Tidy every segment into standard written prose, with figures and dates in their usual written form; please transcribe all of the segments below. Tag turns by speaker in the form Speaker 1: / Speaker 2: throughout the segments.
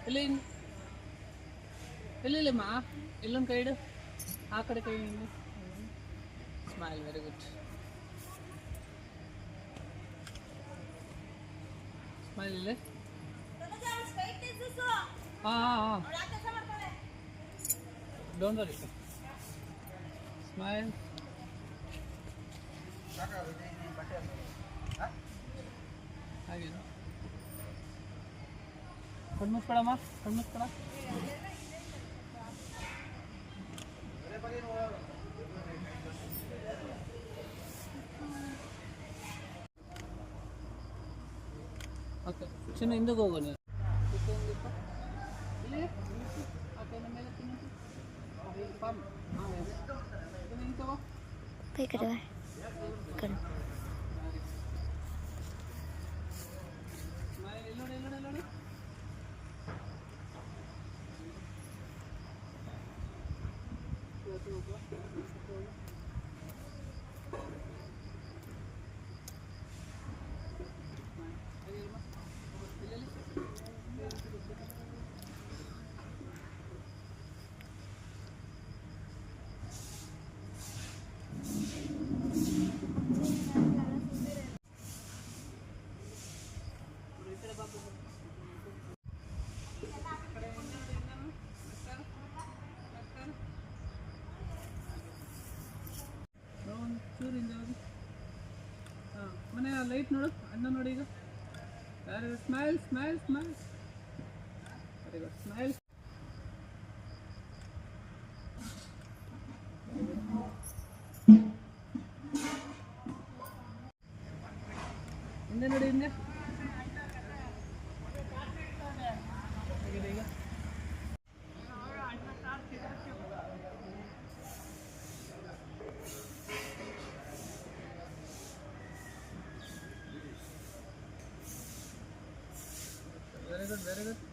Speaker 1: ಇಲ್ಲಿ ಇಲ್ಲಮ್ಮ ಇಲ್ಲೊಂದು ಕೈ ಇಡು ಆ ಕಡೆ ಕೈ ನಿಂದು ಸ್ಮೈಲ್ ವೆರಿ ಗುಡ್ ಸ್ಮೈಲ್ ಇಲ್ಲೇ ಹಾಂ ಡೋಂಟ್ ವರಿ ಸ್ಮೈಲ್ ಹಾಗೆ ಕಣ್ಮುಚ್ಕೊಳಮ್ಮ ಕಣ್ಮುಚ್ಕೊಳ ಓಕೆ ಚಿನ್ನ ಹಿಂದಕ್ಕೆ ಹೋಗು ನೀನು ಇಲ್ಲಿ ಓಕೆ ನಮ್ಮ ಮೇಲೆ ತಿನ್ನು ಪಾಮ್ ಹಾಂ ನಿಂತವ
Speaker 2: ಕೈ ಕಡೆ ಕಡೆ
Speaker 1: ಸ್ಮೈಲ್ ಇಲ್ಲೋಡಿ ಇಲ್ಲೋಡಿ ಇಲ್ಲೋಡಿ ಮನೆ ಲೈಟ್ ನೋಡು ಅನ್ನ ನೋಡಿ ಈಗ very good smile smile smile very good smile ಹಿಂದೆ ನೋಡಿ ಹಿಂದೆ ಹೇಗಿದೆ ಈಗ ವೆರಿ ಗುಡ್ ವೆರಿ ಗುಡ್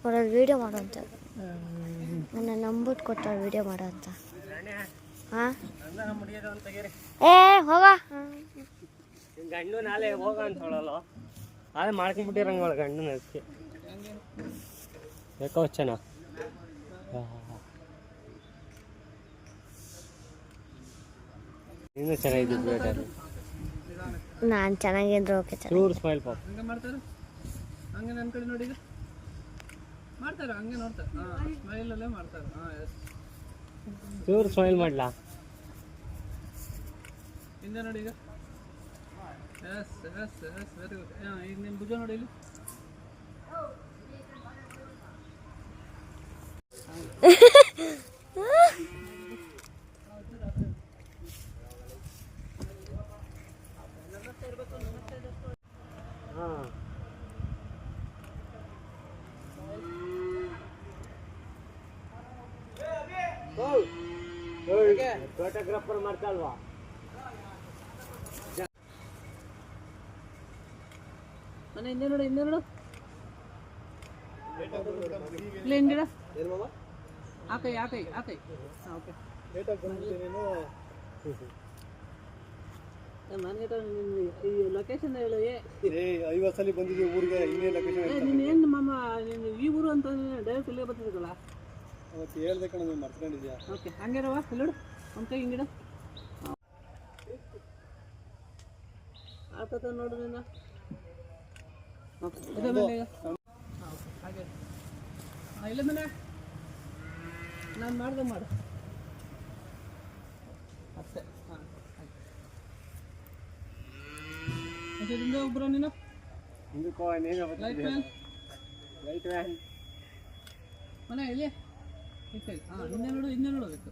Speaker 2: ಅವ್ರಲ್ಲಿ ವೀಡಿಯೋ ಮಾಡೋ ಅಂತ ನನ್ನ ನಂಬಿಟ್ಟು ಕೊಟ್ಟ ವೀಡಿಯೋ ಮಾಡೋ ಅಂತ ಹಾಂ ಏ ಹೋಗ
Speaker 3: ಗಂಡು ನಾಳೆ ಹೋಗ ಅಂತ ಹೇಳಲ್ಲ ಅದೇ ಮಾಡ್ಕೊಂಡ್ಬಿಟ್ಟಿರಂಗ ಗಂಡು ಅದಕ್ಕೆ ಯಾಕೋ ಚೆನ್ನ ಇನ್ನೂ ಚೆನ್ನಾಗಿದ್ದು
Speaker 2: ನಾನು ಚೆನ್ನಾಗಿದ್ರೆ ಓಕೆ
Speaker 3: ಚೂರು ಸ್ಮೈಲ್ ಪಾಪ
Speaker 1: ಹಂಗೆ ಮಾಡ್ತಾರೆ ಹಂಗೆ ನನ್ನ ಕಡೆ ನೋಡಿ ಈಗ ಮಾಡ್ತಾರೆ ಹಂಗೆ ನೋಡ್ತಾರೆ ಹಾಂ ಸ್ಮೈಲಲ್ಲೇ ಮಾಡ್ತಾರೆ ಹಾಂ ಎಸ್
Speaker 3: ಚೂರು ಸ್ಮೈಲ್ ಮಾಡಲಾ
Speaker 1: ಹಿಂದೆ ನೋಡಿ ಈಗ yes yes yes very good ಹಾಂ ಈಗ ನಿಮ್ಮ ಭುಜ ನೋಡಿ ಇಲ್ಲಿ
Speaker 3: ಹಾಂ ಫೋಟೋಗ್ರಾಫರ್ ಮಾಡ್ತಲ್ವಾ
Speaker 1: ಮನೆ ಹಿಂದೆ ನೋಡು ಹಿಂದೆ ನೋಡು ಇಲ್ಲಿ ಹಿಂದಿಡ ಆಕೈ ಆಕೈ ಆಕೈ ಹಾಂ ಓಕೆ ನನಗೆ ಈ ಲೊಕೇಶನ್ ಹೇಳು
Speaker 4: 50 ಸಲ ಬಂದಿದ್ದೀವಿ ಊರಿಗೆ ಇನ್ನೇ ಲೊಕೇಶನ್
Speaker 1: ನೀನು ಏನು ಮಾಮ ನೀನು ಈ ಊರು ಅಂತ ಡೈರೆಕ್ಟ್ ಇಲ್ಲೇ ಬರ್ತಿದ್ದಲ್ಲ
Speaker 4: ಅವತ್ತು ಹೇಳ್ದೆ ಕಣ ನೀವು ಮರ್ತ್ಕೊಂಡಿದ್ಯಾ
Speaker 1: ಓಕೆ ಹಂಗೇರವ ಇಲ್ಲೋಡು ಒಂದು ಕೈ ಹಿಂಗಿಡ ಆತ ನೋಡು ನೀನು ಓಕೆ ಇದೇ ಮೇಲೆ ಈಗ ಹಾಂ ಹಾಗೆ ಹಾಂ ಇಲ್ಲ ಮನೆ ನಾನು ಮಾಡ್ದೆ ಮಾಡು ಅಷ್ಟೇ ಹಾಂ ಆಯ್ತು ಹಿಂದೆ ಹೋಗ್ಬರೋ ನೀನು
Speaker 3: ಹಿಂದಕ್ಕೋ ನೀನು
Speaker 1: ಲೈಟ್ ಮ್ಯಾನ್
Speaker 3: ಲೈಟ್ ವ್ಯಾನ್
Speaker 1: ಮನೆ ಇಲ್ಲಿ ಹಾಂ ಹಿಂದೆ ನೋಡು ಹಿಂದೆ ನೋಡಬೇಕು